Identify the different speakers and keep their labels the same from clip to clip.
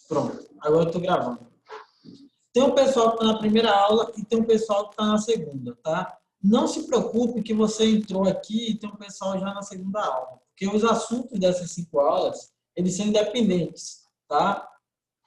Speaker 1: Pronto, agora eu estou gravando. Tem um pessoal que está na primeira aula e tem um pessoal que está na segunda, tá? Não se preocupe que você entrou aqui e tem um pessoal já na segunda aula, porque os assuntos dessas 5 aulas, eles são independentes, tá?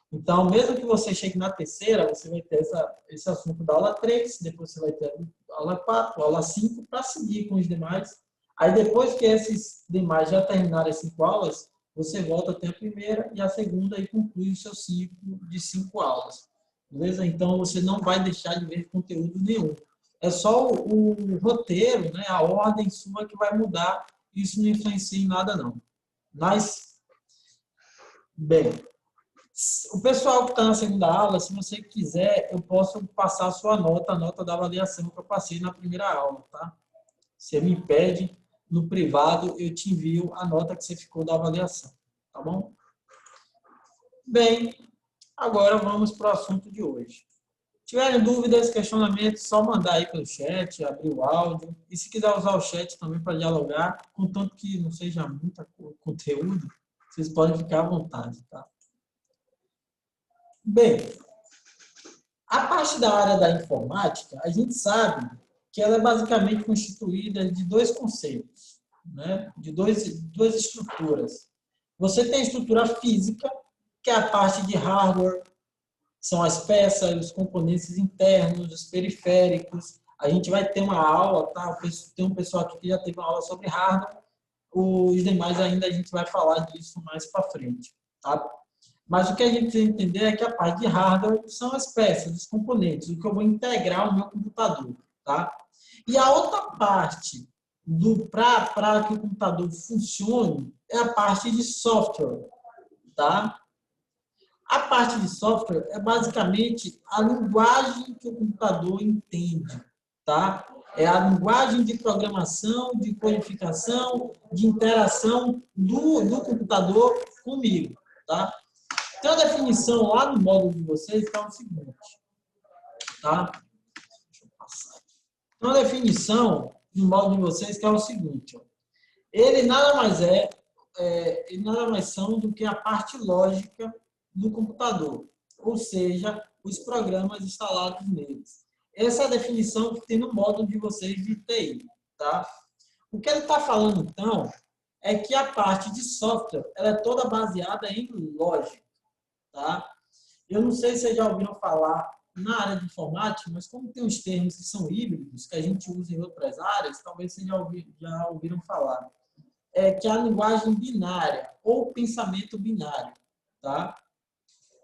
Speaker 1: Então, mesmo que você chegue na terceira, você vai ter esse assunto da aula 3, depois você vai ter a aula 4, a aula 5, para seguir com os demais. Aí, depois que esses demais já terminarem as 5 aulas, você volta até a primeira e a segunda e conclui o seu ciclo de 5 aulas. Beleza? Então, você não vai deixar de ver conteúdo nenhum. É só o roteiro, né, a ordem sua que vai mudar. Isso não influencia em nada, não. Mas, bem, o pessoal que está na segunda aula, se você quiser, eu posso passar a sua nota, a nota da avaliação que eu passei na primeira aula, tá? Você me pede no privado, eu te envio a nota que você ficou da avaliação, tá bom? Bem, agora vamos para o assunto de hoje. Se tiverem dúvidas, questionamentos, só mandar aí pelo chat, abrir o áudio. E se quiser usar o chat também para dialogar, contanto que não seja muito conteúdo, vocês podem ficar à vontade, tá? Bem, a parte da área da informática, a gente sabe que ela é basicamente constituída de 2 conceitos, né? De duas estruturas. Você tem a estrutura física, que é a parte de hardware, são as peças, os componentes internos, os periféricos. A gente vai ter uma aula, tá? Tem um pessoal aqui que já teve uma aula sobre hardware, os demais ainda a gente vai falar disso mais para frente, tá? Mas o que a gente precisa entender é que a parte de hardware são as peças, os componentes, o que eu vou integrar ao meu computador, tá? E a outra parte para que o computador funcione é a parte de software, tá? A parte de software é basicamente a linguagem que o computador entende, tá? É a linguagem de programação, de codificação, de interação do computador comigo, tá? Tem uma definição lá no módulo de vocês que é o seguinte, tá? Deixa eu passar aqui. Tem uma definição no módulo de vocês que é o seguinte, ó. Ele nada mais são do que a parte lógica do computador, ou seja, os programas instalados neles. Essa é a definição que tem no módulo de vocês de TI, tá? O que ele está falando, então, é que a parte de software ela é toda baseada em lógica, tá? Eu não sei se vocês já ouviram falar na área de informática, mas como tem uns termos que são híbridos, que a gente usa em outras áreas, talvez vocês já ouviram falar. Que é a linguagem binária, ou pensamento binário, tá?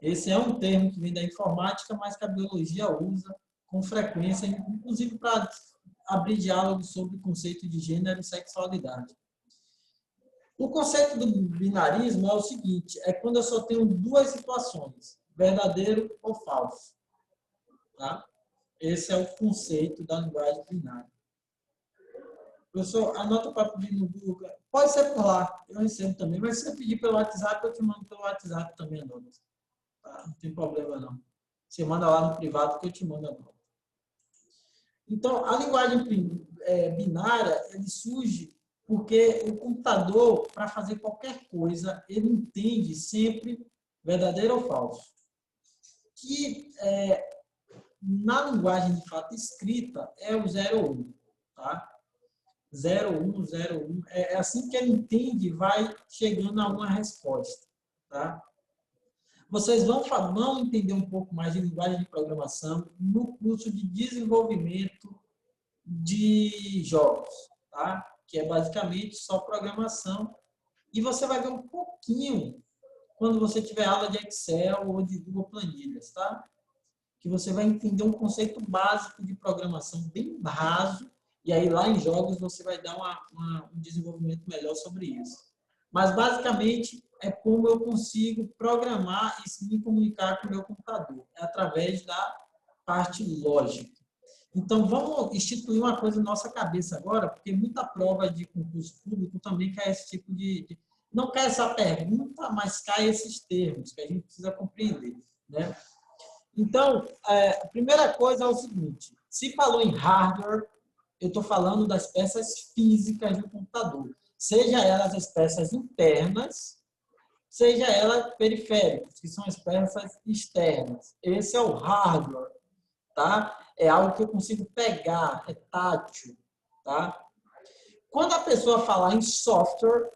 Speaker 1: Esse é um termo que vem da informática, mas que a biologia usa com frequência, inclusive para abrir diálogo sobre o conceito de gênero e sexualidade. O conceito do binarismo é o seguinte, é quando eu só tenho 2 situações, verdadeiro ou falso. Tá? Esse é o conceito da linguagem binária. Professor, anota para pedir no Google. Pode ser por lá, eu recebo também. Mas se você pedir pelo WhatsApp, eu te mando pelo WhatsApp também a nota. Tá? Não tem problema, não. Você manda lá no privado que eu te mando a nota. Então, a linguagem binária, ele surge porque o computador, para fazer qualquer coisa, ele entende sempre verdadeiro ou falso. Que na linguagem de fato escrita é o 0 ou 1. Tá? 0, 1, 0, 1. É assim que ele entende e vai chegando a uma resposta. Tá? Vocês vão entender um pouco mais de linguagem de programação no curso de desenvolvimento de jogos, tá? Que é basicamente só programação. E você vai ver um pouquinho quando você tiver aula de Excel ou de Google Planilhas, tá? Que você vai entender um conceito básico de programação bem raso, e aí lá em jogos você vai dar um desenvolvimento melhor sobre isso. Mas basicamente é como eu consigo programar e me comunicar com o meu computador. É através da parte lógica. Então vamos instituir uma coisa na nossa cabeça agora, porque muita prova de concurso público também cai esse tipo não cai essa pergunta, mas cai esses termos que a gente precisa compreender, né? Então, a primeira coisa é o seguinte, se falou em hardware, eu estou falando das peças físicas do computador, seja elas as peças internas, seja ela periféricos, que são as peças externas. Esse é o hardware, tá? É algo que eu consigo pegar, é tátil, tá? Quando a pessoa falar em software,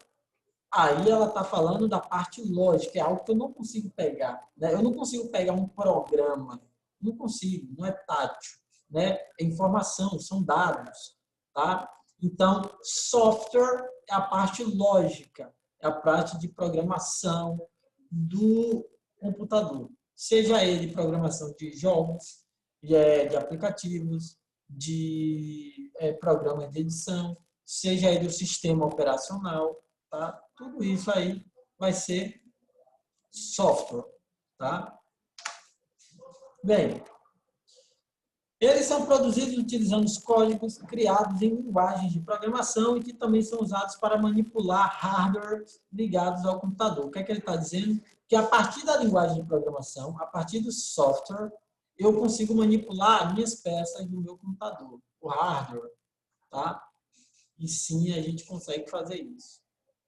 Speaker 1: aí ela está falando da parte lógica, é algo que eu não consigo pegar, né? Eu não consigo pegar um programa, não consigo, não é tátil, né? É informação, são dados, tá? Então, software é a parte lógica, é a parte de programação do computador. Seja ele programação de jogos, de aplicativos, de programas de edição, seja ele o sistema operacional, tá? Tudo isso aí vai ser software, tá? Bem, eles são produzidos utilizando os códigos criados em linguagens de programação e que também são usados para manipular hardware ligados ao computador. O que é que ele está dizendo? Que a partir da linguagem de programação, a partir do software, eu consigo manipular minhas peças do meu computador, o hardware, tá? E sim, a gente consegue fazer isso.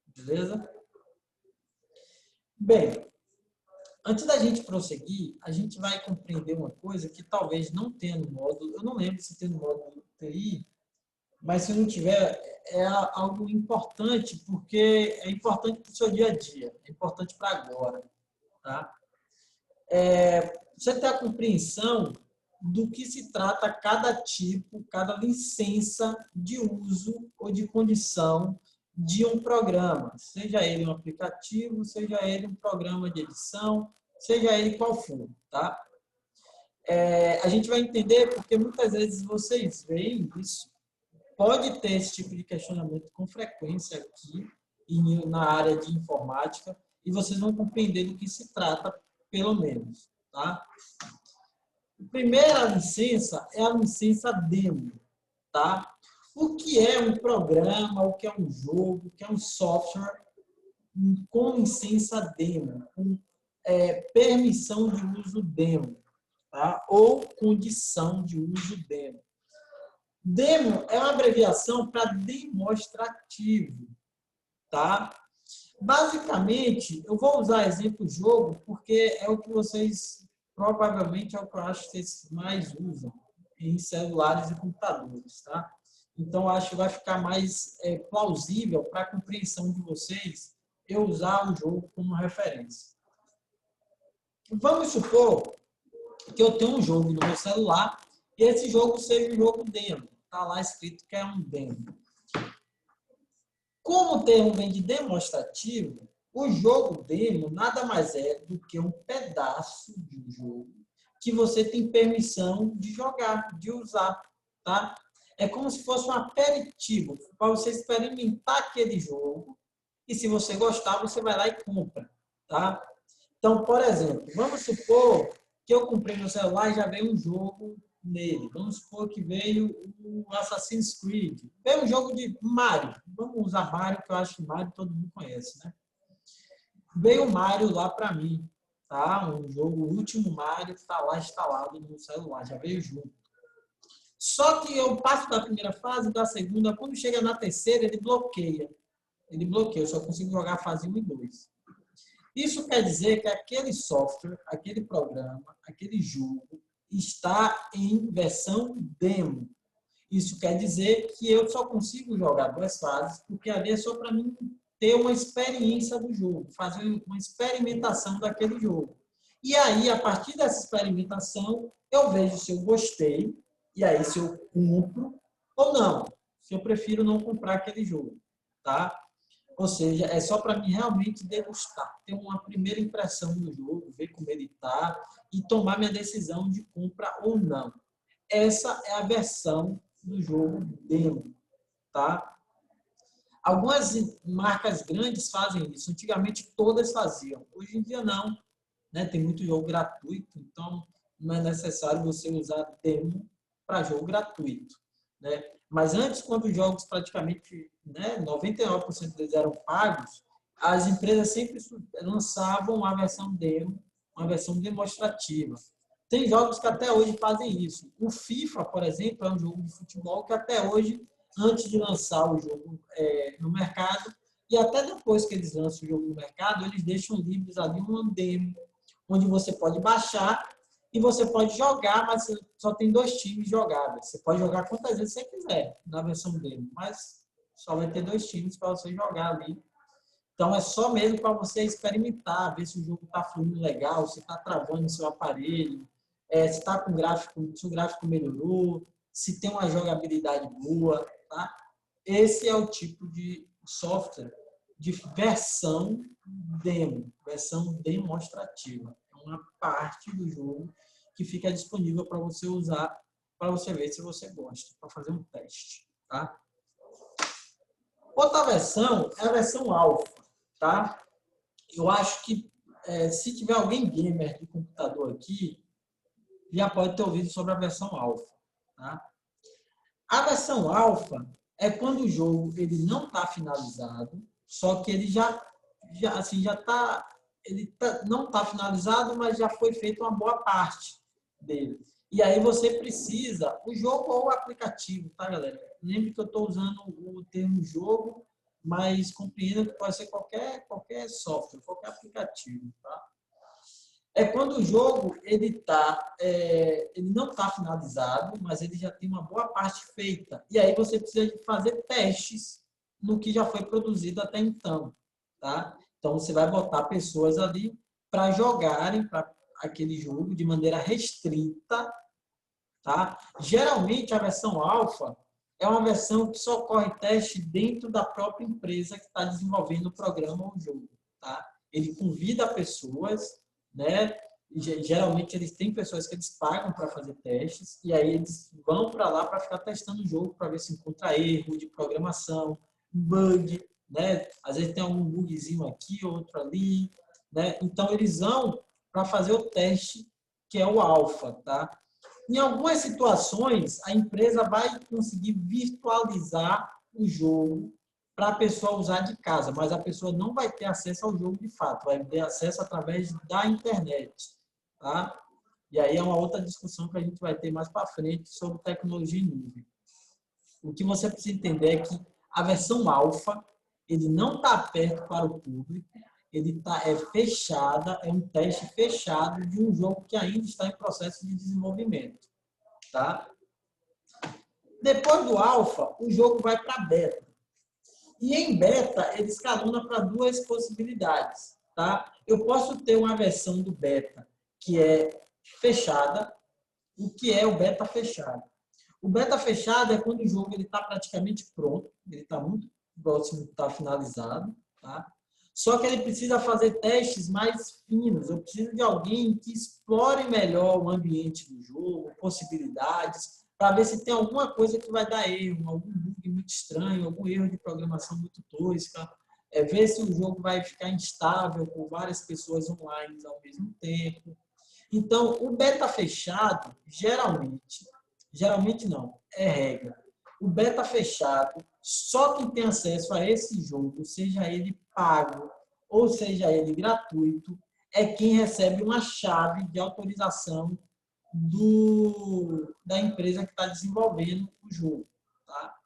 Speaker 1: Beleza? Bem, antes da gente prosseguir, a gente vai compreender uma coisa que talvez não tenha no módulo, eu não lembro se tem no módulo TI, mas se não tiver, é algo importante, porque é importante para o seu dia a dia, é importante para agora. Tá? Você ter a compreensão do que se trata cada tipo, cada licença de uso ou de condição de um programa, seja ele um aplicativo, seja ele um programa de edição, seja ele qual for, tá? A gente vai entender porque muitas vezes vocês veem isso, pode ter esse tipo de questionamento com frequência aqui na área de informática e vocês vão compreender do que se trata, pelo menos, tá? A primeira licença é a licença demo, tá? O que é um programa, o que é um jogo, o que é um software com licença demo, com permissão de uso demo, tá? Ou condição de uso demo. Demo é uma abreviação para demonstrativo, tá? Basicamente, eu vou usar exemplo jogo porque é o que vocês, provavelmente, é o que eu acho que vocês mais usam em celulares e computadores, tá? Então, acho que vai ficar mais plausível para a compreensão de vocês eu usar o jogo como referência. Vamos supor que eu tenho um jogo no meu celular e esse jogo seja um jogo demo. Está lá escrito que é um demo. Como o termo vem de demonstrativo, o jogo demo nada mais é do que um pedaço de um jogo que você tem permissão de jogar, de usar, tá? É como se fosse um aperitivo para você experimentar aquele jogo e se você gostar, você vai lá e compra, tá? Então, por exemplo, vamos supor que eu comprei no celular e já veio um jogo nele. Vamos supor que veio o Assassin's Creed. Veio um jogo de Mario. Vamos usar Mario, que eu acho que Mario todo mundo conhece, né? Veio o Mario lá para mim, tá? Um jogo, o último Mario está lá instalado no celular, já veio junto. Só que eu passo da primeira fase, da segunda, quando chega na terceira, ele bloqueia. Ele bloqueia, eu só consigo jogar a fase 1 e 2. Isso quer dizer que aquele software, aquele programa, aquele jogo está em versão demo. Isso quer dizer que eu só consigo jogar 2 fases, porque ali é só para mim ter uma experiência do jogo, fazer uma experimentação daquele jogo. E aí, a partir dessa experimentação, eu vejo se eu gostei, e aí se eu compro ou não. Se eu prefiro não comprar aquele jogo, tá? Ou seja, é só para mim realmente degustar, ter uma primeira impressão do jogo, ver como ele está e tomar minha decisão de compra ou não. Essa é a versão do jogo demo, tá? Algumas marcas grandes fazem isso. Antigamente todas faziam. Hoje em dia não, né? Tem muito jogo gratuito, então não é necessário você usar demo para jogo gratuito, né? Mas antes, quando os jogos praticamente, né, 99% deles eram pagos, as empresas sempre lançavam uma versão demo, uma versão demonstrativa. Tem jogos que até hoje fazem isso. O FIFA, por exemplo, é um jogo de futebol que até hoje, antes de lançar o jogo no mercado, E até depois que eles lançam o jogo no mercado, eles deixam livres ali uma demo, onde você pode baixar e você pode jogar, mas só tem 2 times jogáveis. Você pode jogar quantas vezes você quiser na versão demo, mas só vai ter 2 times para você jogar ali. Então, é só mesmo para você experimentar, ver se o jogo está fluindo legal, se está travando o seu aparelho, se está com gráfico, se o gráfico melhorou, se tem uma jogabilidade boa, tá? Esse é o tipo de software de versão demo, versão demonstrativa. É uma parte do jogo que fica disponível para você usar, para você ver se você gosta, para fazer um teste, tá? Outra versão é a versão alfa, tá? Eu acho que se tiver alguém gamer de computador aqui, já pode ter ouvido sobre a versão alfa, tá? A versão alfa é quando o jogo ele não está finalizado, só que ele não está finalizado, mas já foi feita uma boa parte dele. E aí você precisa, o jogo ou o aplicativo, tá, galera? Lembre que eu estou usando o termo jogo, mas compreenda que pode ser qualquer software, qualquer aplicativo, tá? É quando o jogo ele não está finalizado, mas ele já tem uma boa parte feita. E aí você precisa fazer testes no que já foi produzido até então, tá? Então você vai botar pessoas ali para jogarem aquele jogo de maneira restrita, tá? Geralmente a versão alfa é uma versão que só corre teste dentro da própria empresa que está desenvolvendo o programa ou o jogo, tá? Ele convida pessoas, né? Geralmente eles têm pessoas que eles pagam para fazer testes e aí eles vão para lá para ficar testando o jogo para ver se encontra erro de programação, bug, né? Às vezes tem algum bugzinho aqui, outro ali, né? Então eles vão para fazer o teste que é o alfa, tá? Em algumas situações, a empresa vai conseguir virtualizar o jogo para a pessoa usar de casa, mas a pessoa não vai ter acesso ao jogo de fato, vai ter acesso através da internet, tá? E aí é uma outra discussão que a gente vai ter mais para frente sobre tecnologia em nuvem. O que você precisa entender é que a versão alfa, ele não está aberto para o público, ele é fechada, é um teste fechado de um jogo que ainda está em processo de desenvolvimento, tá? Depois do alfa, o jogo vai para beta. E em beta, ele escalona para 2 possibilidades, tá? Eu posso ter uma versão do beta que é fechada. O que é o beta fechado? O beta fechado é quando o jogo está praticamente pronto, ele está muito próximo de estar finalizado, tá? Só que ele precisa fazer testes mais finos. Eu preciso de alguém que explore melhor o ambiente do jogo, possibilidades, para ver se tem alguma coisa que vai dar erro, algum bug muito estranho, algum erro de programação muito tosca, ver se o jogo vai ficar instável com várias pessoas online ao mesmo tempo. Então, o beta fechado, geralmente não, é regra. O beta fechado, só quem tem acesso a esse jogo, seja ele pago ou seja ele gratuito, é quem recebe uma chave de autorização da empresa que está desenvolvendo o jogo. Tá?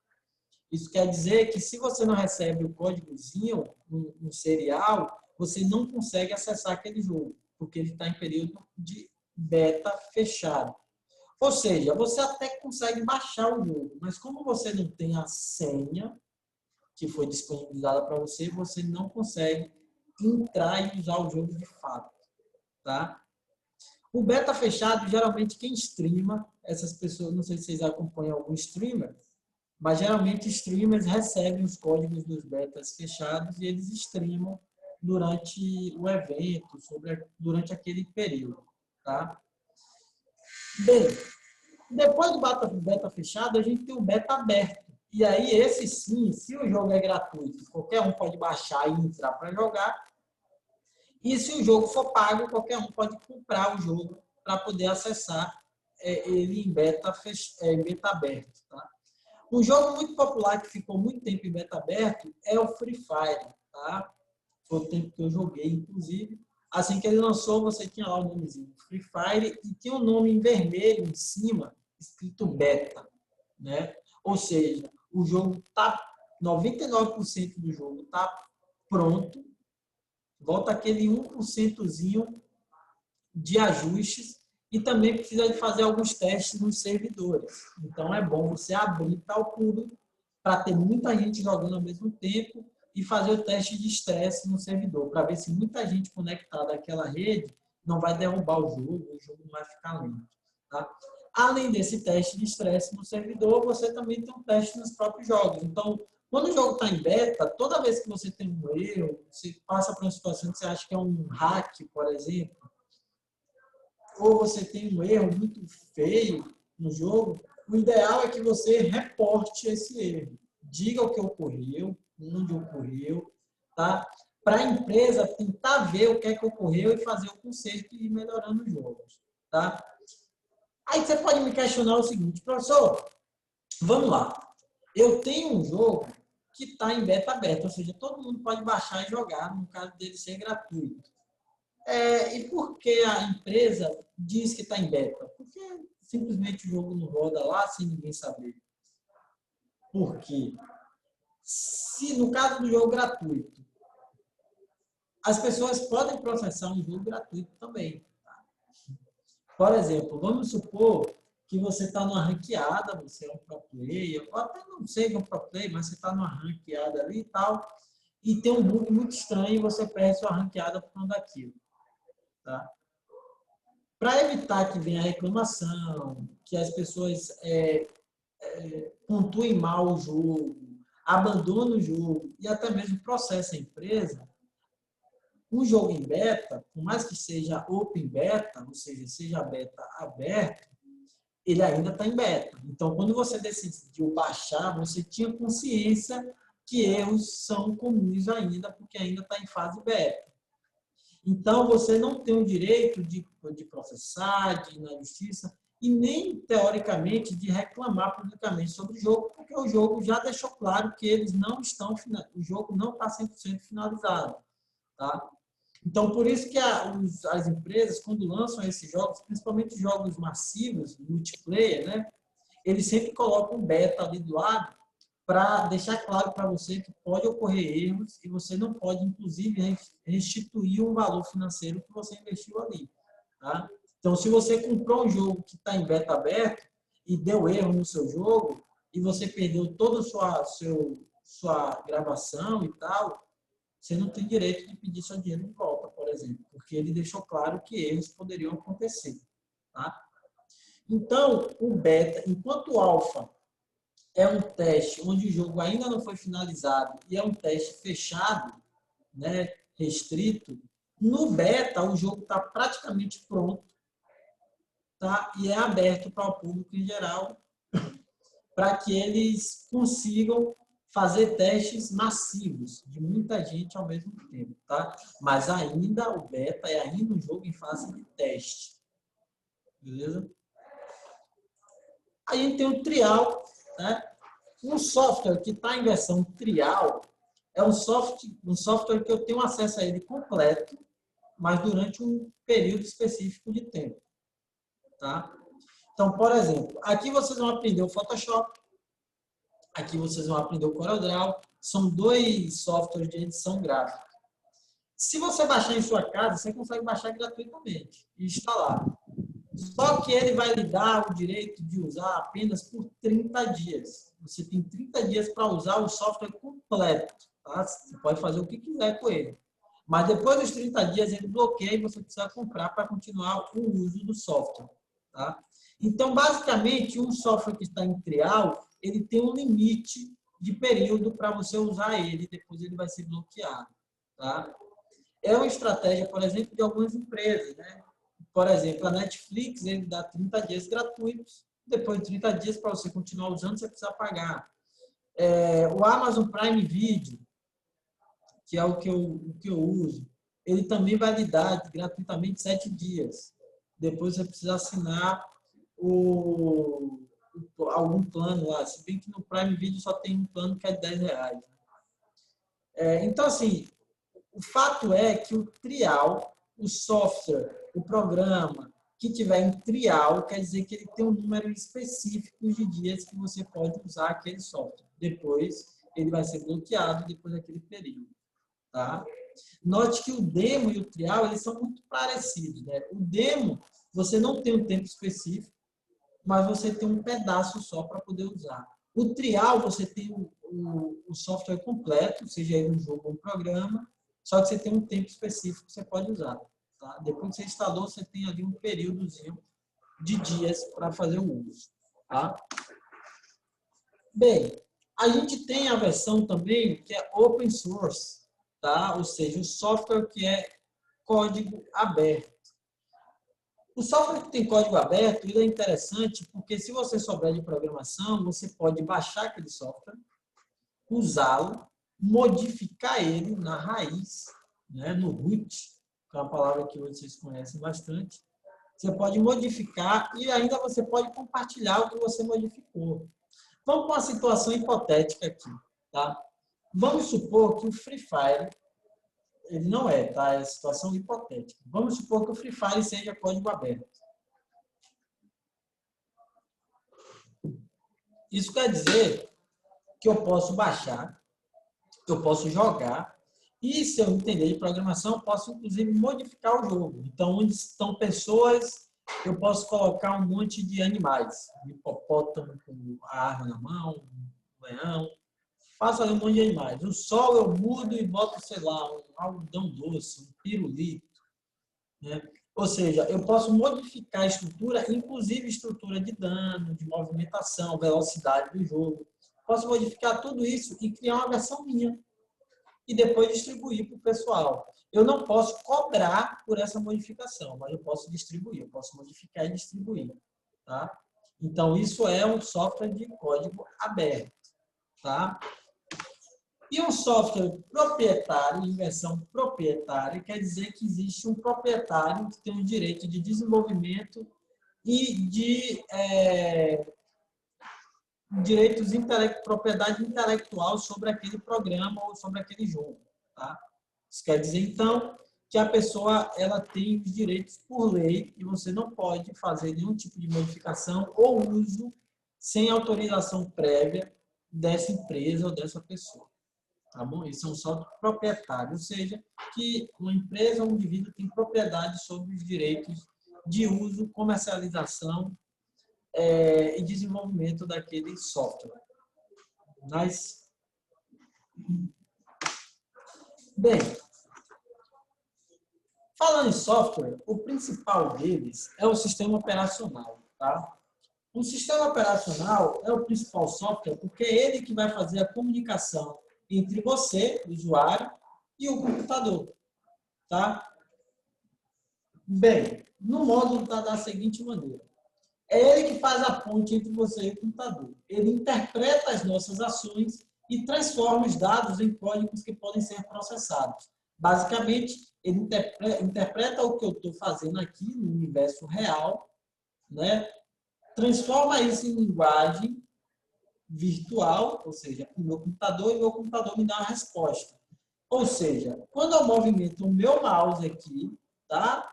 Speaker 1: Isso quer dizer que se você não recebe o códigozinho no serial, você não consegue acessar aquele jogo, porque ele está em período de beta fechado. Ou seja, você até consegue baixar o jogo, mas como você não tem a senha que foi disponibilizada para você, você não consegue entrar e usar o jogo de fato. Tá? O beta fechado, geralmente quem streama, essas pessoas, não sei se vocês acompanham algum streamer, mas geralmente streamers recebem os códigos dos betas fechados e eles streamam durante o evento, durante aquele período. Tá? Bem, depois do beta fechado, a gente tem o beta aberto. E aí, esse sim, se o jogo é gratuito, qualquer um pode baixar e entrar para jogar. E se o jogo for pago, qualquer um pode comprar o jogo para poder acessar ele em beta aberto. Tá? Um jogo muito popular que ficou muito tempo em beta aberto é o Free Fire. Tá? Foi o tempo que eu joguei, inclusive. Assim que ele lançou, você tinha lá o nomezinho Free Fire e tinha um nome em vermelho em cima, escrito beta. Né? Ou seja, o jogo tá 99% do jogo está pronto, volta aquele 1%zinho de ajustes e também precisa de fazer alguns testes nos servidores. Então, é bom você abrir para o público para ter muita gente jogando ao mesmo tempo e fazer o teste de estresse no servidor, para ver se muita gente conectada àquela rede não vai derrubar o jogo não vai ficar lento. Tá? Além desse teste de estresse no servidor, você também tem um teste nos próprios jogos. Então, quando o jogo está em beta, toda vez que você tem um erro, você passa por uma situação que você acha que é um hack, por exemplo, ou você tem um erro muito feio no jogo, o ideal é que você reporte esse erro. Diga o que ocorreu, onde ocorreu, tá? Para a empresa tentar ver o que é que ocorreu e fazer o conserto e ir melhorando os jogos, tá? Aí você pode me questionar o seguinte, professor, vamos lá. Eu tenho um jogo que está em beta aberta, ou seja, todo mundo pode baixar e jogar, no caso dele ser gratuito. E por que a empresa diz que está em beta? Porque simplesmente o jogo não roda lá sem ninguém saber. Por quê? Se no caso do jogo gratuito, as pessoas podem processar um jogo gratuito também. Tá? Por exemplo, vamos supor que você está numa ranqueada, você é um pro player, ou até não seja um pro player, mas você está numa ranqueada ali e tal, e tem um bug muito estranho e você perde sua ranqueada por conta daquilo. Tá? Para evitar que venha a reclamação, que as pessoas pontuem mal o jogo, abandonem o jogo e até mesmo processem a empresa, um jogo em beta, por mais que seja open beta, ou seja, seja beta aberto, ele ainda está em beta. Então, quando você decidiu baixar, você tinha consciência que erros são comuns ainda, porque ainda está em fase beta. Então, você não tem o direito de processar, de ir na justiça, e nem, teoricamente, de reclamar publicamente sobre o jogo, porque o jogo já deixou claro que eles não estão, o jogo não está 100% finalizado. Tá? Então, por isso que as empresas, quando lançam esses jogos, principalmente jogos massivos, multiplayer, né, eles sempre colocam um beta ali do lado, para deixar claro para você que pode ocorrer erros e você não pode, inclusive, restituir um valor financeiro que você investiu ali. Tá? Então, se você comprou um jogo que está em beta aberto e deu erro no seu jogo e você perdeu toda a sua gravação e tal, você não tem direito de pedir seu dinheiro de volta, por exemplo, porque ele deixou claro que erros poderiam acontecer. Tá? Então, o beta, enquanto o alfa é um teste onde o jogo ainda não foi finalizado e é um teste fechado, né, restrito, no beta o jogo está praticamente pronto, tá? E é aberto para o público em geral, para que eles consigam fazer testes massivos de muita gente ao mesmo tempo, tá? Mas ainda o beta é ainda um jogo em fase de teste, beleza? Aí a gente tem o trial, né? Um software que está em versão trial é um software que eu tenho acesso a ele completo, mas durante um período específico de tempo. Tá? Então, por exemplo, aqui vocês vão aprender o Photoshop, aqui vocês vão aprender o CorelDRAW, são dois softwares de edição gráfica. Se você baixar em sua casa, você consegue baixar gratuitamente e instalar. Só que ele vai lhe dar o direito de usar apenas por 30 dias. Você tem 30 dias para usar o software completo. Tá? Você pode fazer o que quiser com ele. Mas depois dos 30 dias ele bloqueia e você precisa comprar para continuar o uso do software. Tá? Então, basicamente, um software que está em trial, ele tem um limite de período para você usar ele. Depois ele vai ser bloqueado. Tá? É uma estratégia, por exemplo, de algumas empresas, né? Por exemplo, a Netflix, ele dá 30 dias gratuitos. Depois de 30 dias, para você continuar usando, você precisa pagar. O Amazon Prime Video, que é o que eu uso, ele também vai lhe dar gratuitamente 7 dias. Depois você precisa assinar algum plano lá. Se bem que no Prime Video só tem um plano que é R$10. Então, assim, o fato é que o trial, o software, o programa que tiver em trial, quer dizer que ele tem um número específico de dias que você pode usar aquele software. Depois, ele vai ser bloqueado depois daquele período. tá? Note que o demo e o trial, eles são muito parecidos, né? O demo, você não tem um tempo específico, mas você tem um pedaço só para poder usar. O trial, você tem o software completo, seja aí um jogo ou um programa, só que você tem um tempo específico que você pode usar. Tá? Depois que você instalou, você tem ali um períodozinho de dias para fazer o uso. Tá? Bem, a gente tem a versão também que é open source, tá? Ou seja, o software que é código aberto. O software que tem código aberto, ele é interessante porque se você souber de programação, você pode baixar aquele software, usá-lo, modificar ele na raiz, né, no root, que é uma palavra que vocês conhecem bastante. Você pode modificar e ainda você pode compartilhar o que você modificou. Vamos para uma situação hipotética aqui, tá? Vamos supor que o Free Fire, ele não é, tá? É situação hipotética. Vamos supor que o Free Fire seja código aberto. Isso quer dizer que eu posso baixar, eu posso jogar, e se eu entender de programação, eu posso inclusive modificar o jogo. Então, onde estão pessoas, eu posso colocar um monte de animais. Um hipopótamo com a arma na mão, um leão. Faço ali um monte de animais. O sol eu mudo e boto, sei lá, um algodão doce, um pirulito. Né? Ou seja, eu posso modificar a estrutura, inclusive estrutura de dano, de movimentação, velocidade do jogo. Posso modificar tudo isso e criar uma versão minha. E depois distribuir para o pessoal. Eu não posso cobrar por essa modificação, mas eu posso distribuir, eu posso modificar e distribuir. Tá? Então, isso é um software de código aberto. Tá? E um software proprietário, em versão proprietária, quer dizer que existe um proprietário que tem o direito de desenvolvimento e de direitos propriedade intelectual sobre aquele programa ou sobre aquele jogo. Tá? Isso quer dizer, então, que a pessoa ela tem os direitos por lei e você não pode fazer nenhum tipo de modificação ou uso sem autorização prévia dessa empresa ou dessa pessoa. Tá bom? Isso é um software proprietário, ou seja, que uma empresa ou um indivíduo tem propriedade sobre os direitos de uso, comercialização e desenvolvimento daquele software. Mas, bem, falando em software, o principal deles é o sistema operacional. Tá? O sistema operacional é o principal software porque é ele que vai fazer a comunicação entre você, o usuário, e o computador. Tá? Bem, no módulo está da seguinte maneira. É ele que faz a ponte entre você e o computador. Ele interpreta as nossas ações e transforma os dados em códigos que podem ser processados. Basicamente, ele interpreta o que eu estou fazendo aqui no universo real, né? Transforma isso em linguagem virtual, ou seja, para o meu computador, e o meu computador me dá uma resposta. Ou seja, quando eu movimento o meu mouse aqui, tá?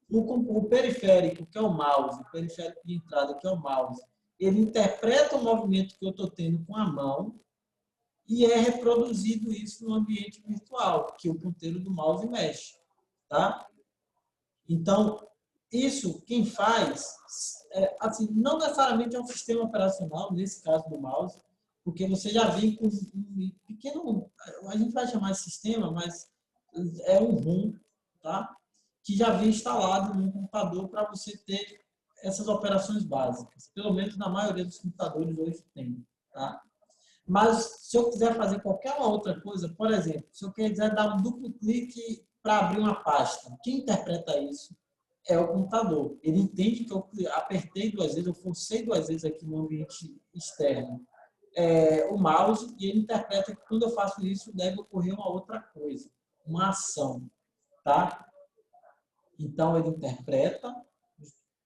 Speaker 1: O periférico, que é o mouse, o periférico de entrada, que é o mouse, ele interpreta o movimento que eu estou tendo com a mão e é reproduzido isso no ambiente virtual, que o ponteiro do mouse mexe. Tá? Então, isso quem faz, assim, não necessariamente é um sistema operacional, nesse caso do mouse, porque você já vem com um pequeno, a gente vai chamar de sistema, mas é um ROM, tá? Que já vem instalado no computador para você ter essas operações básicas. Pelo menos na maioria dos computadores hoje tem. Tá? Mas se eu quiser fazer qualquer outra coisa, por exemplo, se eu quiser dar um duplo clique para abrir uma pasta, quem interpreta isso é o computador. Ele entende que eu apertei 2 vezes, eu forcei 2 vezes aqui no ambiente externo o mouse e ele interpreta que quando eu faço isso deve ocorrer uma outra coisa, uma ação. Tá? Então, ele interpreta,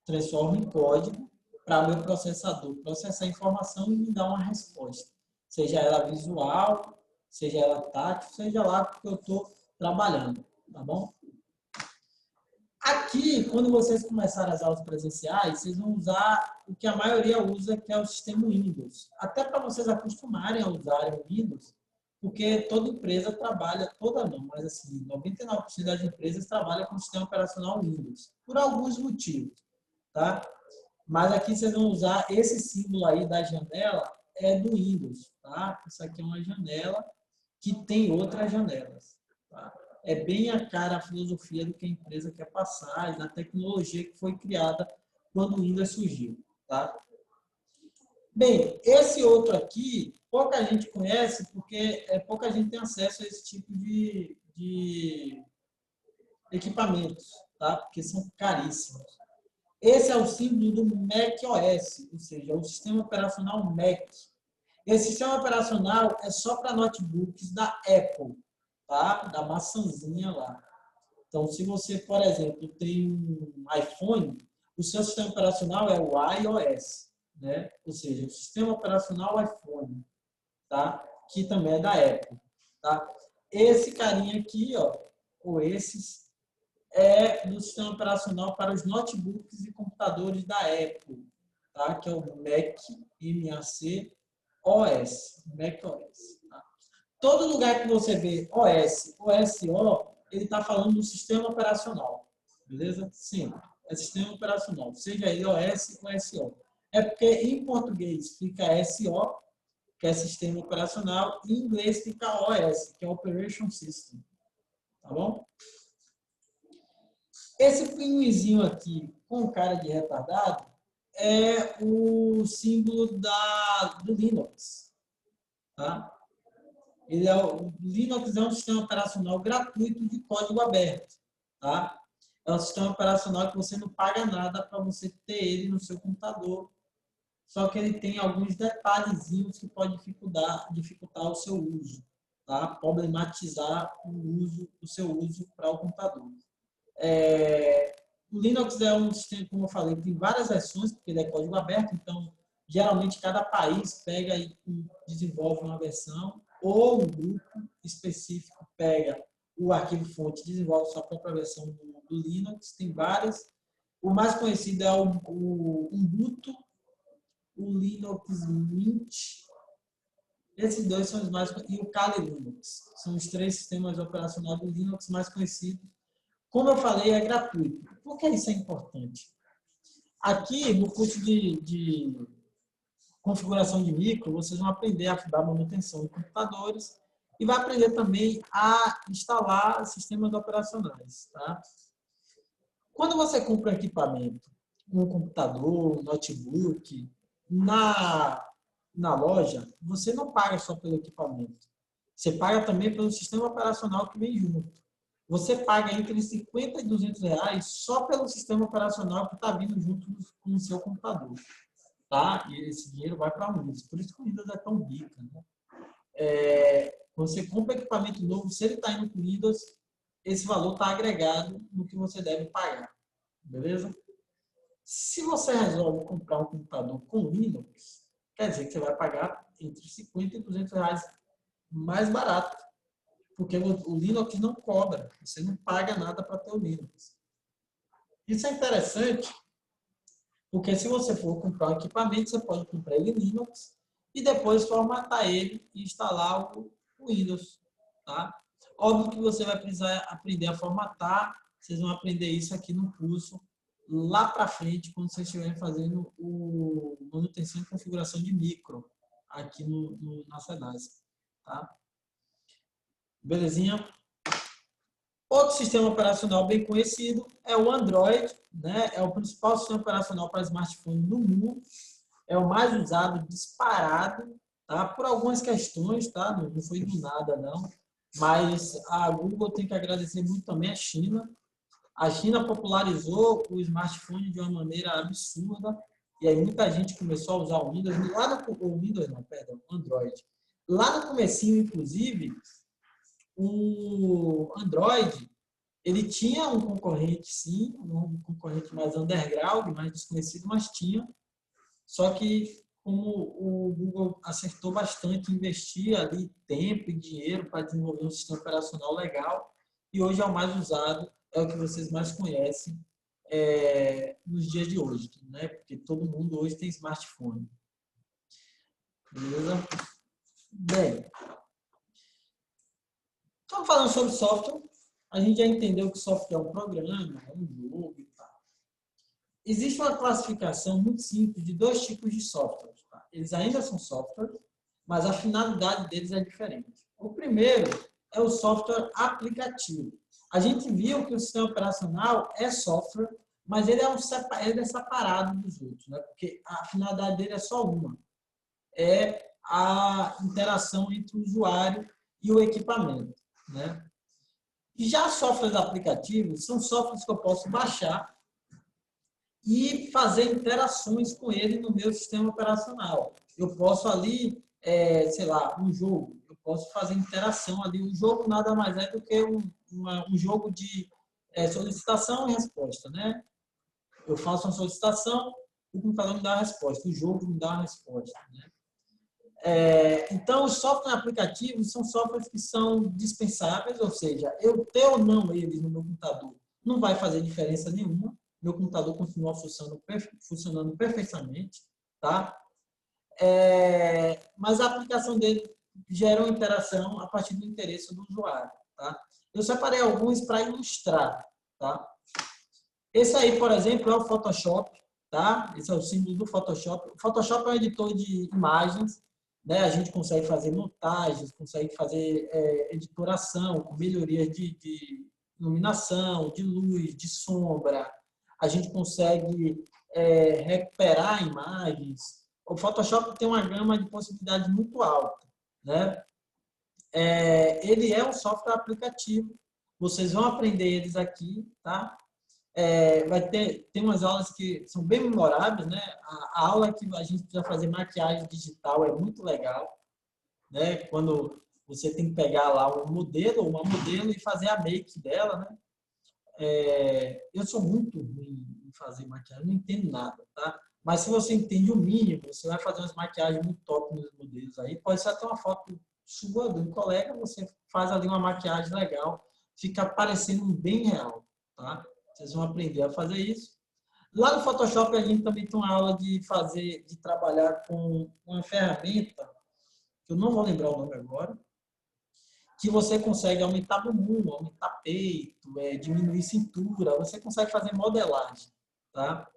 Speaker 1: transforma em código para o meu processador processar a informação e me dar uma resposta. Seja ela visual, seja ela tátil, seja lá que eu estou trabalhando. Tá bom? Aqui, quando vocês começarem as aulas presenciais, vocês vão usar o que a maioria usa, que é o sistema Windows. Até para vocês acostumarem a usarem o Windows, porque toda empresa trabalha, toda não, mas assim, 99% das empresas trabalham com o sistema operacional Windows, por alguns motivos, tá? Mas aqui vocês vão usar esse símbolo aí da janela, é do Windows, tá? Isso aqui é uma janela que tem outras janelas, tá? É bem a cara a filosofia do que a empresa quer passar, da tecnologia que foi criada quando o Windows surgiu, tá? Bem, esse outro aqui, pouca gente conhece porque pouca gente tem acesso a esse tipo de equipamentos, tá? Porque são caríssimos. Esse é o símbolo do macOS, ou seja, o sistema operacional Mac. Esse sistema operacional é só para notebooks da Apple, tá? Da maçãzinha lá. Então, se você, por exemplo, tem um iPhone, o seu sistema operacional é o iOS, né? Ou seja, o sistema operacional iPhone, tá? Que também é da Apple, tá? Esse carinha aqui, ó, ou esses, é do sistema operacional para os notebooks e computadores da Apple, tá? Que é o Mac, M-A-C, OS, macOS. Tá? Todo lugar que você vê OS ou SO, ele está falando do sistema operacional, beleza? Sim, é sistema operacional, seja ele OS ou SO. É porque em português fica SO, que é sistema operacional, e em inglês fica OS, que é Operation System, tá bom? Esse pinguinzinho aqui, com cara de retardado, é o símbolo do Linux. Tá? O Linux é um sistema operacional gratuito de código aberto. Tá? É um sistema operacional que você não paga nada para você ter ele no seu computador. Só que ele tem alguns detalhezinhos que podem dificultar o seu uso. Tá? Problematizar o seu uso para o computador. O Linux é um sistema, como eu falei, tem várias versões, porque ele é código aberto, então, geralmente, cada país pega e desenvolve uma versão, ou um grupo específico pega o arquivo-fonte e desenvolve sua própria versão do Linux. Tem várias. O mais conhecido é o Ubuntu, o Linux Mint. Esses dois são os mais conhecidos. E o Kali Linux. São os três sistemas operacionais do Linux mais conhecidos. Como eu falei, é gratuito. Por que isso é importante? Aqui, no curso de configuração de micro, vocês vão aprender a dar manutenção de computadores e vai aprender também a instalar sistemas operacionais. Tá? Quando você compra um equipamento, um computador, um notebook, na loja, você não paga só pelo equipamento. Você paga também pelo sistema operacional que vem junto. Você paga entre 50 e 200 reais só pelo sistema operacional que está vindo junto com o seu computador. Tá? E esse dinheiro vai para a Windows. Por isso que o Windows é tão rica. Né? Quando você compra equipamento novo, se ele está indo com o Windows, esse valor está agregado no que você deve pagar. Beleza? Se você resolve comprar um computador com Linux, quer dizer que você vai pagar entre 50 e 200 reais mais barato. Porque o Linux não cobra. Você não paga nada para ter o Linux. Isso é interessante, porque se você for comprar um equipamento, você pode comprar ele Linux e depois formatar ele e instalar o Windows. Tá? Óbvio que você vai precisar aprender a formatar. Vocês vão aprender isso aqui no curso lá para frente, quando vocês estiverem fazendo o manutenção e configuração de micro aqui na SEDASC. Tá? Belezinha? Outro sistema operacional bem conhecido é o Android, né? É o principal sistema operacional para smartphone do mundo, é o mais usado disparado, tá? Por algumas questões, tá? Não foi do nada, não. Mas a Google tem que agradecer muito também a China. A China popularizou o smartphone de uma maneira absurda, e aí muita gente começou a usar o Windows, o Android. Lá no comecinho, inclusive, o Android, ele tinha um concorrente, sim, um concorrente mais underground, mais desconhecido, mas tinha. Só que como o Google acertou bastante, investia ali tempo e dinheiro para desenvolver um sistema operacional legal, e hoje é o mais usado, é o que vocês mais conhecem nos dias de hoje, né? Porque todo mundo hoje tem smartphone. Beleza? Bem, Então, falando sobre software, a gente já entendeu que software é um programa, é um jogo e tal. Existe uma classificação muito simples de dois tipos de software. Tá? Eles ainda são software, mas a finalidade deles é diferente. O primeiro é o software aplicativo. A gente viu que o sistema operacional é software, mas ele é separado dos outros, né? Porque a finalidade dele é só uma. É a interação entre o usuário e o equipamento, né? E já softwares aplicativos são softwares que eu posso baixar e fazer interações com ele no meu sistema operacional. Eu posso ali, sei lá, um jogo, eu posso fazer interação ali. O jogo nada mais é do que um jogo de solicitação e resposta, né? Eu faço uma solicitação, o computador me dá a resposta, o jogo me dá a resposta, né? Então, os softwares aplicativos são softwares que são dispensáveis, ou seja, eu ter ou não eles no meu computador não vai fazer diferença nenhuma. Meu computador continua funcionando perfeitamente, tá? Mas a aplicação dele gera uma interação a partir do interesse do usuário, tá? Eu separei alguns para ilustrar, tá? Esse aí, por exemplo, é o Photoshop, tá? Esse é o símbolo do Photoshop. O Photoshop é um editor de imagens, né? A gente consegue fazer montagens, consegue fazer editoração, com melhorias de iluminação, de luz, de sombra. A gente consegue recuperar imagens. O Photoshop tem uma gama de possibilidades muito alta, né? Ele é um software aplicativo. Vocês vão aprender eles aqui, tá? Tem umas aulas que são bem memoráveis, né? A aula que a gente precisa fazer maquiagem digital é muito legal, né? Quando você tem que pegar lá um modelo ou uma modelo e fazer a make dela, né? Eu sou muito ruim em fazer maquiagem, não entendo nada, tá? Mas se você entende o mínimo, você vai fazer umas maquiagens muito top nos modelos aí. Pode ser até uma foto sua, de um colega, você faz ali uma maquiagem legal, fica parecendo bem real, tá? Vocês vão aprender a fazer isso. Lá no Photoshop a gente também tem uma aula de trabalhar com uma ferramenta, que eu não vou lembrar o nome agora, que você consegue aumentar bumbum, aumentar peito, diminuir cintura, você consegue fazer modelagem, tá?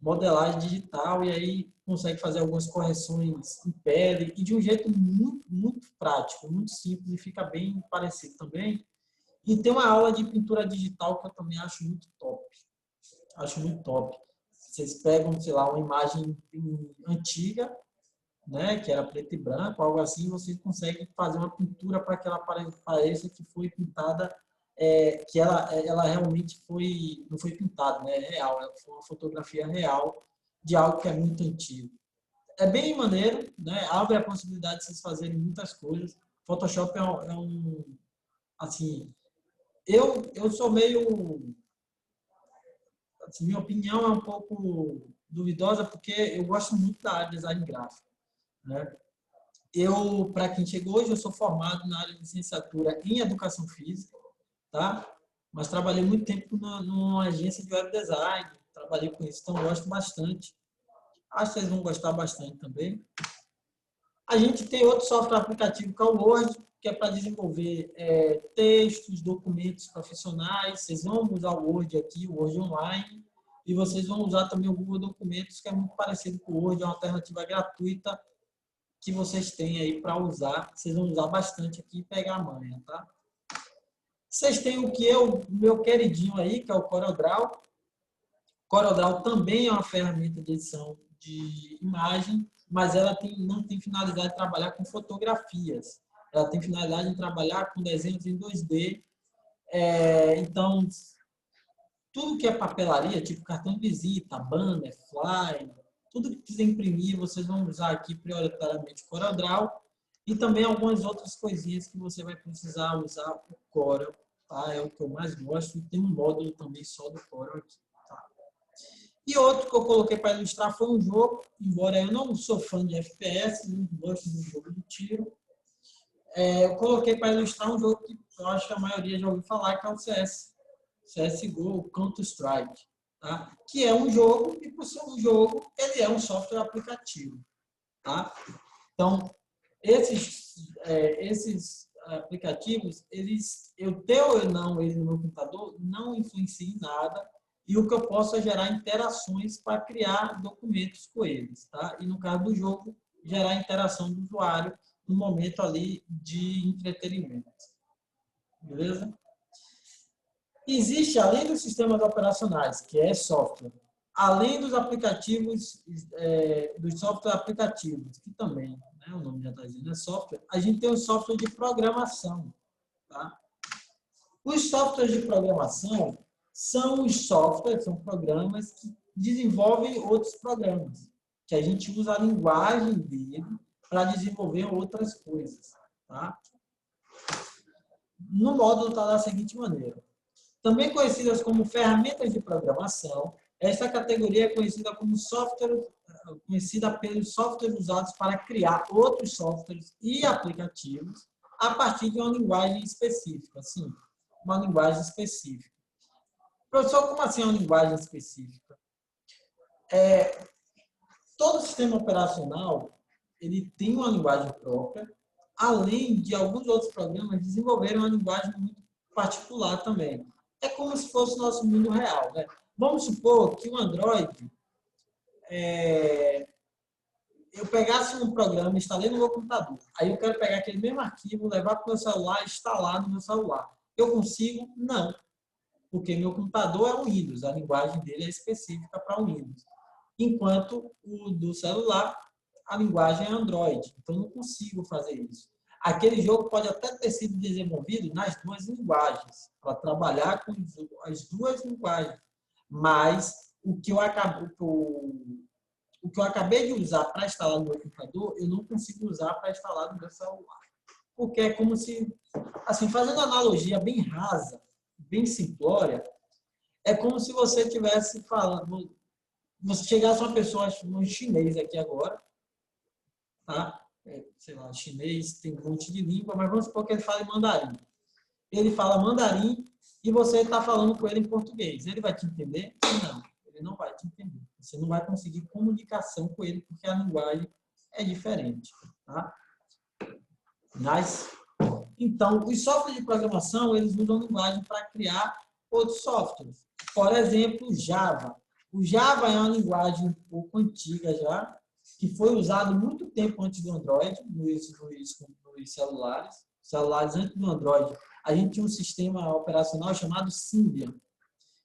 Speaker 1: Modelagem digital e aí consegue fazer algumas correções em pele e de um jeito muito, muito prático, muito simples e fica bem parecido também. E tem uma aula de pintura digital que eu também acho muito top. Acho muito top. Vocês pegam, sei lá, uma imagem antiga, né, que era preto e branco, algo assim, você consegue fazer uma pintura para que ela pareça que foi pintada, que ela realmente não foi pintada, né, é real, ela foi uma fotografia real de algo que é muito antigo. É bem maneiro, né, abre a possibilidade de vocês fazerem muitas coisas. Photoshop assim, eu sou meio, assim, minha opinião é um pouco duvidosa porque eu gosto muito da área de design gráfico, né? Para quem chegou hoje, eu sou formado na área de licenciatura em Educação Física, tá? Mas trabalhei muito tempo numa agência de web design, trabalhei com isso, então gosto bastante. Acho que vocês vão gostar bastante também. A gente tem outro software aplicativo que é o Word, que é para desenvolver textos, documentos profissionais. Vocês vão usar o Word aqui, o Word Online, e vocês vão usar também o Google Documentos, que é muito parecido com o Word, é uma alternativa gratuita que vocês têm aí para usar. Vocês vão usar bastante aqui e pegar a manha, tá? Vocês têm o meu queridinho aí, que é o CorelDRAW. CorelDRAW também é uma ferramenta de edição de imagem, mas ela não tem finalidade de trabalhar com fotografias. Ela tem finalidade de trabalhar com desenhos em 2D. Então, tudo que é papelaria, tipo cartão de visita, banner, flyer, tudo que precisa imprimir, vocês vão usar aqui prioritariamente o CorelDRAW e também algumas outras coisinhas que você vai precisar usar o Corel, tá? É o que eu mais gosto e tem um módulo também só do Corel aqui, tá? E outro que eu coloquei para ilustrar foi um jogo, embora eu não sou fã de FPS, não gosto de um jogo de tiro, eu coloquei para ilustrar um jogo que eu acho que a maioria já ouviu falar, que é o CSGO, Counter-Strike, tá? Que é um jogo e, por ser um jogo, ele é um software aplicativo, tá? Então, esses aplicativos, eu ter ou não ele no meu computador, não influencia em nada. E o que eu posso é gerar interações para criar documentos com eles. Tá? E no caso do jogo, gerar interação do usuário no momento ali de entretenimento. Beleza? Existe, além dos sistemas operacionais, que é software, além dos aplicativos, dos software aplicativos, que também, né, o nome já está dizendo, é software, a gente tem o software de programação. Tá? Os softwares de programação são os softwares, são programas que desenvolvem outros programas, que a gente usa a linguagem dele para desenvolver outras coisas. Tá? No módulo está da seguinte maneira. Também conhecidas como ferramentas de programação, esta categoria é conhecida como software, conhecida pelos softwares usados para criar outros softwares e aplicativos a partir de uma linguagem específica. Assim, uma linguagem específica. Professor, como assim uma linguagem específica? Todo sistema operacional ele tem uma linguagem própria, além de alguns outros programas desenvolverem uma linguagem muito particular também. É como se fosse o nosso mundo real. Né? Vamos supor que o Android, eu pegasse um programa, instalei no meu computador. Aí eu quero pegar aquele mesmo arquivo, levar para o meu celular e instalar no meu celular. Eu consigo? Não. Porque meu computador é um Windows, a linguagem dele é específica para o Windows. Enquanto o do celular, a linguagem é Android. Então, eu não consigo fazer isso. Aquele jogo pode até ter sido desenvolvido nas duas linguagens, para trabalhar com as duas linguagens. Mas o que eu acabei de usar para instalar no meu computador, eu não consigo usar para instalar no meu celular. Porque é como se, assim, fazendo analogia bem rasa, bem simplória, é como se você estivesse falando, você chegasse uma pessoa, um chinês aqui agora, tá? Sei lá, chinês tem um monte de língua, mas vamos supor que ele fale mandarim. Ele fala mandarim e você está falando com ele em português. Ele vai te entender? Não, ele não vai te entender. Você não vai conseguir comunicação com ele porque a linguagem é diferente, tá? Mas, então, os softwares de programação, eles usam linguagem para criar outros softwares. Por exemplo, Java. O Java é uma linguagem um pouco antiga já, que foi usado muito tempo antes do Android, nos celulares. Celulares antes do Android, a gente tinha um sistema operacional chamado Symbian,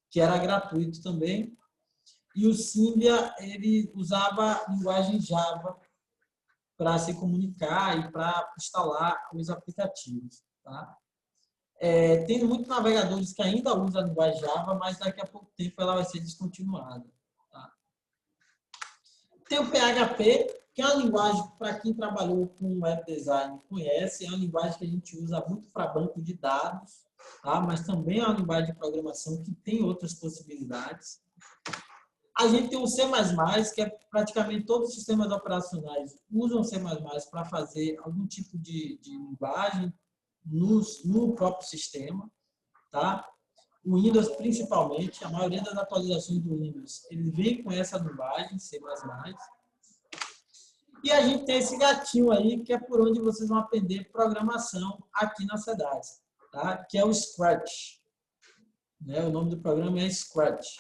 Speaker 1: que era gratuito também. E o Symbian, ele usava a linguagem Java para se comunicar e para instalar os aplicativos. Tá? Tem muitos navegadores que ainda usam a linguagem Java, mas daqui a pouco tempo ela vai ser descontinuada. Tá? Tem o PHP, que é uma linguagem, para quem trabalhou com web design conhece, é uma linguagem que a gente usa muito para banco de dados, tá? Mas também é uma linguagem de programação que tem outras possibilidades. A gente tem o C++, que é praticamente todos os sistemas operacionais usam C++ para fazer algum tipo de linguagem no próprio sistema, tá? O Windows, principalmente, a maioria das atualizações do Windows, ele vem com essa linguagem, C++. E a gente tem esse gatinho aí, que é por onde vocês vão aprender programação aqui na SEDAS, tá? Que é o Scratch. Né? O nome do programa é Scratch.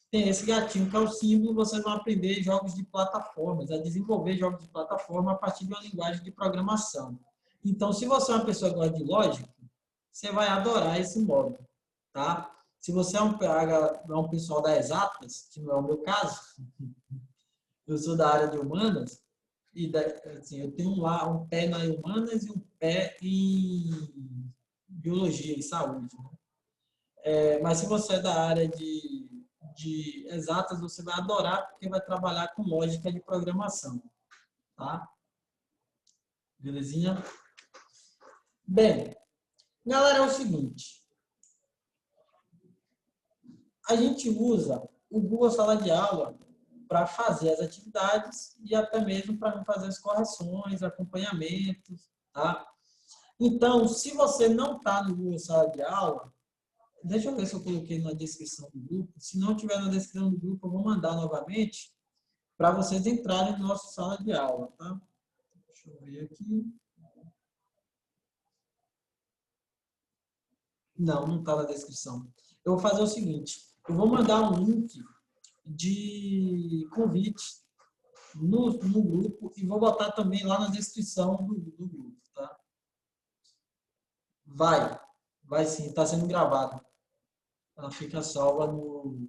Speaker 1: Tem esse gatinho que é o símbolo, vocês vão aprender jogos de plataformas, a desenvolver jogos de plataforma a partir de uma linguagem de programação. Então, se você é uma pessoa que gosta de lógica, você vai adorar esse módulo, tá? Se você é um pessoal da exatas, que não é o meu caso, eu sou da área de humanas, e assim, eu tenho lá um pé na humanas e um pé em biologia e saúde. Né? Mas se você é da área de exatas, você vai adorar, porque vai trabalhar com lógica de programação. Tá? Belezinha? Bem, galera, é o seguinte. A gente usa o Google Sala de Aula para fazer as atividades e até mesmo para fazer as correções, acompanhamentos. Tá? Então, se você não está no Google Sala de Aula, deixa eu ver se eu coloquei na descrição do grupo. Se não tiver na descrição do grupo, eu vou mandar novamente para vocês entrarem no nosso sala de aula. Tá? Deixa eu ver aqui. Não, não está na descrição. Eu vou fazer o seguinte, eu vou mandar um link de convite no grupo e vou botar também lá na descrição do grupo, tá? Vai sim, está sendo gravada. Ela fica salva no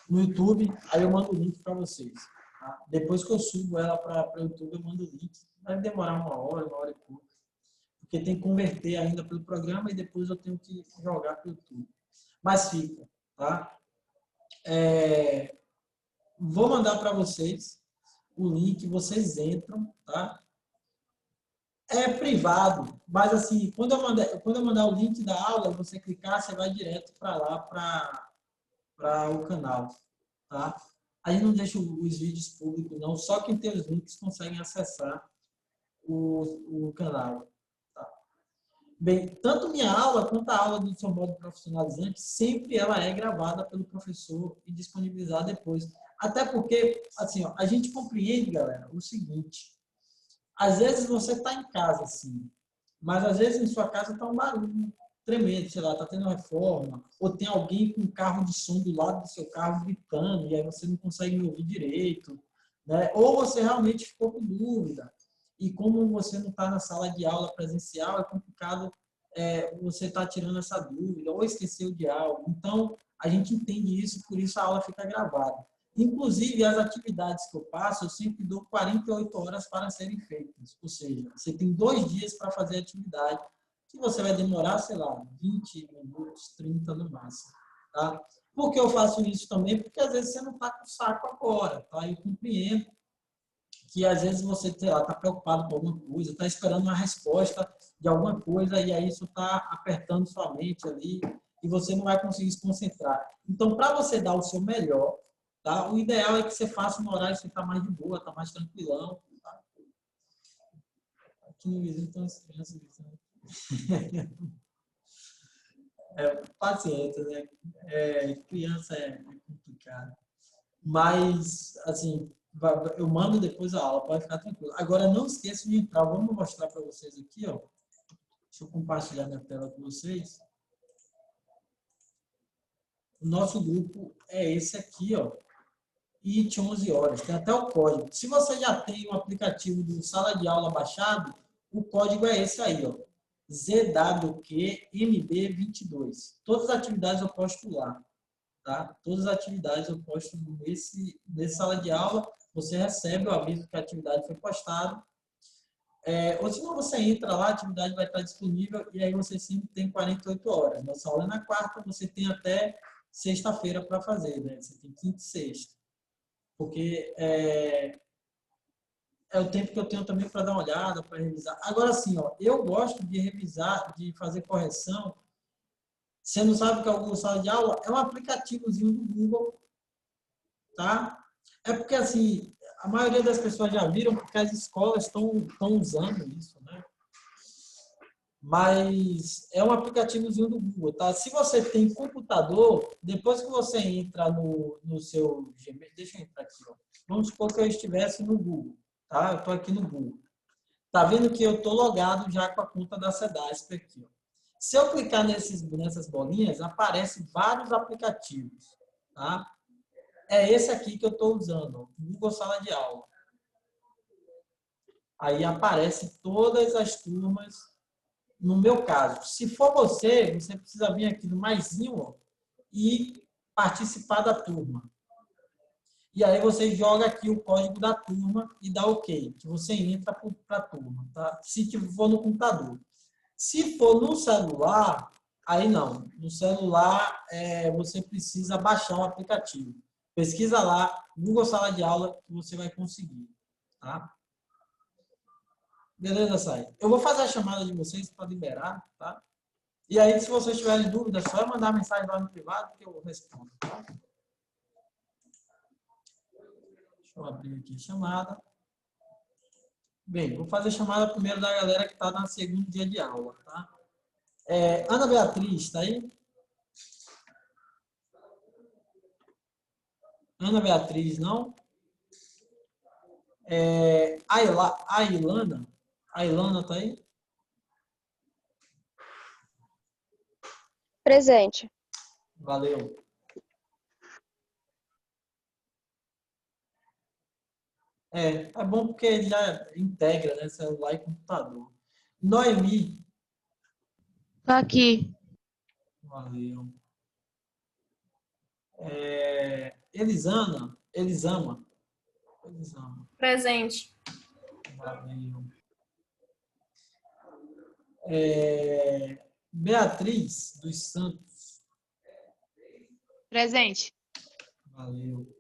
Speaker 1: YouTube, aí eu mando o link para vocês. Tá? Depois que eu subo ela para o YouTube, eu mando o link. Vai demorar uma hora e pouco. Porque tem que converter ainda pelo programa e depois eu tenho que jogar para o YouTube. Mas fica, tá? Vou mandar para vocês o link, vocês entram, tá? É privado, mas assim, quando eu mandar o link da aula, você clicar, você vai direto para lá, para o canal, tá? Aí não deixa os vídeos públicos, não. Só quem tem os links consegue acessar o canal. Tá? Bem, tanto minha aula quanto a aula do seu modo profissionalizante, sempre ela é gravada pelo professor e disponibilizada depois. Até porque, assim, ó, a gente compreende, galera, o seguinte. Às vezes você está em casa, assim, mas às vezes em sua casa está um barulho tremendo, sei lá, está tendo reforma, ou tem alguém com um carro de som do lado do seu carro gritando, e aí você não consegue me ouvir direito, né? Ou você realmente ficou com dúvida, e como você não está na sala de aula presencial, é complicado você estar tirando essa dúvida, ou esqueceu de algo. Então, a gente entende isso, por isso a aula fica gravada. Inclusive, as atividades que eu passo, eu sempre dou 48 horas para serem feitas. Ou seja, você tem 2 dias para fazer a atividade, que você vai demorar, sei lá, 20 minutos, 30 no máximo. Tá? Por que eu faço isso também? Porque às vezes você não está com saco agora. Tá? Eu compreendo que às vezes você está preocupado com alguma coisa, está esperando uma resposta de alguma coisa e aí isso está apertando sua mente ali e você não vai conseguir se concentrar. Então, para você dar o seu melhor, tá? O ideal é que você faça no horário que você está mais de boa, está mais tranquilão. Tá? Aqui no vizinho estão as crianças gritando. Paciência, né? Criança é complicado. Mas, assim, eu mando depois a aula, pode ficar tranquilo. Agora, não esqueça de entrar. Vamos mostrar para vocês aqui, ó. Deixa eu compartilhar minha tela com vocês. O nosso grupo é esse aqui, ó. IT 11 horas. Tem até o código. Se você já tem o aplicativo do Sala de Aula baixado, o código é esse aí, ó. ZWQMB22. Todas as atividades eu posto lá. Tá? Todas as atividades eu posto nesse sala de aula. Você recebe o aviso que a atividade foi postada. Ou se não, você entra lá, a atividade vai estar disponível e aí você sempre tem 48 horas. Nossa aula é na quarta, você tem até sexta-feira para fazer, né? Você tem quinta e sexta. Porque é o tempo que eu tenho também para dar uma olhada, para revisar. Agora, sim, ó, eu gosto de revisar, de fazer correção. Você não sabe o que é o Google Sala de Aula? É um aplicativozinho do Google, tá? É porque, assim, a maioria das pessoas já viram porque as escolas estão usando isso, né? Mas é um aplicativozinho do Google, tá? Se você tem computador, depois que você entra no seu Gmail, deixa eu entrar aqui, ó. Vamos supor que eu estivesse no Google, tá? Eu estou aqui no Google. Tá vendo que eu estou logado já com a conta da Sedasp aqui, ó. Se eu clicar nessas bolinhas, aparecem vários aplicativos, tá? É esse aqui que eu estou usando, ó, Google Sala de Aula. Aí aparece todas as turmas. No meu caso, se for você precisa vir aqui no maisinho, ó, e participar da turma. E aí você joga aqui o código da turma e dá OK, que você entra para a turma, tá? Se for no computador. Se for no celular, aí não. No celular, você precisa baixar o aplicativo. Pesquisa lá, Google Sala de Aula, que você vai conseguir, tá? Beleza, Sai? Eu vou fazer a chamada de vocês para liberar, tá? E aí, se vocês tiverem dúvidas, é só mandar mensagem lá no privado que eu respondo, tá? Deixa eu abrir aqui a chamada. Bem, vou fazer a chamada primeiro da galera que está no segundo dia de aula, tá? Ana Beatriz, está aí? Ana Beatriz, não? A Ilana está aí?
Speaker 2: Presente.
Speaker 1: Valeu. É bom porque ele já integra, né, celular e computador. Noemi,
Speaker 3: Tá aqui.
Speaker 1: valeu. Elisama,
Speaker 4: Presente.
Speaker 1: valeu. Beatriz dos Santos,
Speaker 3: Presente.
Speaker 1: valeu.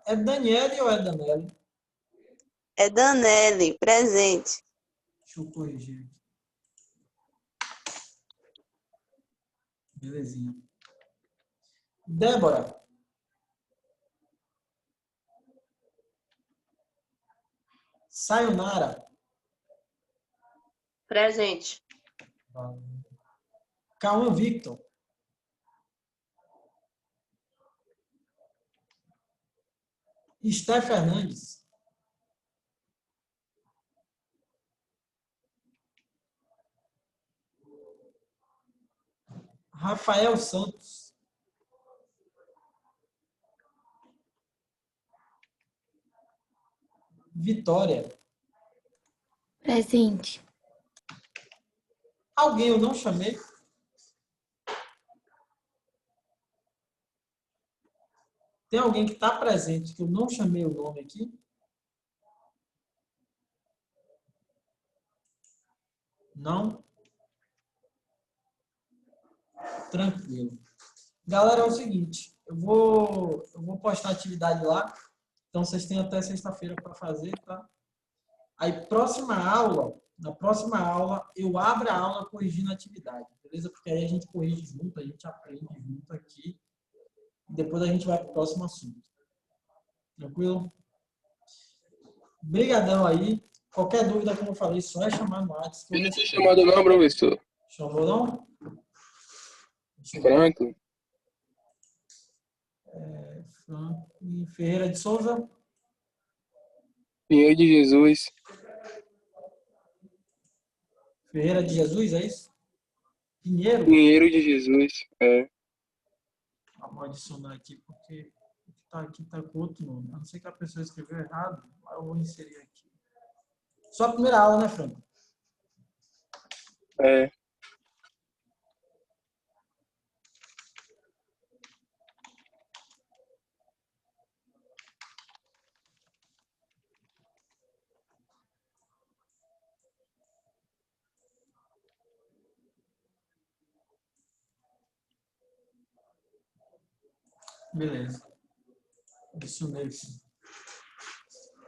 Speaker 1: É Daniele ou é Danele?
Speaker 5: É Danelli, presente.
Speaker 1: Deixa eu corrigir aqui. Belezinha. Débora, Sayonara,
Speaker 5: Presente.
Speaker 1: valeu. Cauã Victor, Esté Fernandes, Rafael Santos, Vitória.
Speaker 6: Presente.
Speaker 1: Alguém eu não chamei? Tem alguém que está presente que eu não chamei o nome aqui? Não? Tranquilo. Galera, é o seguinte, eu vou postar a atividade lá, então vocês têm até sexta-feira para fazer, tá? Aí, na próxima aula, eu abro a aula corrigindo a atividade, beleza? Porque aí a gente corrige junto, a gente aprende junto aqui, e depois a gente vai para o próximo assunto. Tranquilo? Brigadão aí. Qualquer dúvida, como eu falei, só é chamar no WhatsApp.
Speaker 7: Eu não fui chamado não, professor.
Speaker 1: Chamou não?
Speaker 7: Franco.
Speaker 1: Franco Ferreira de Souza.
Speaker 7: Pinheiro de Jesus.
Speaker 1: Ferreira de Jesus, é isso? Pinheiro?
Speaker 7: Pinheiro de Jesus. É.
Speaker 1: Vou adicionar aqui porque tá aqui tá com outro nome. A não ser que a pessoa escreveu errado, mas eu vou inserir aqui. Só a primeira aula, né, Franco?
Speaker 7: É.
Speaker 1: Beleza. Adicionei aqui.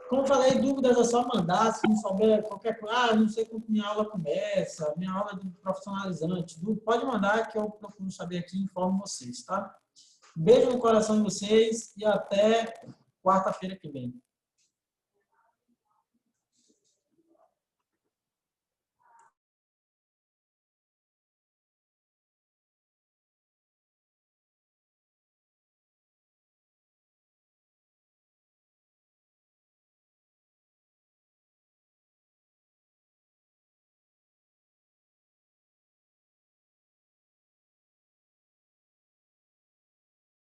Speaker 1: Como eu falei, dúvidas é só mandar. Se não souber qualquer coisa, não sei quando minha aula começa, minha aula é de profissionalizante. Pode mandar que eu procuro saber aqui e informo vocês, tá? Beijo no coração de vocês e até quarta-feira que vem.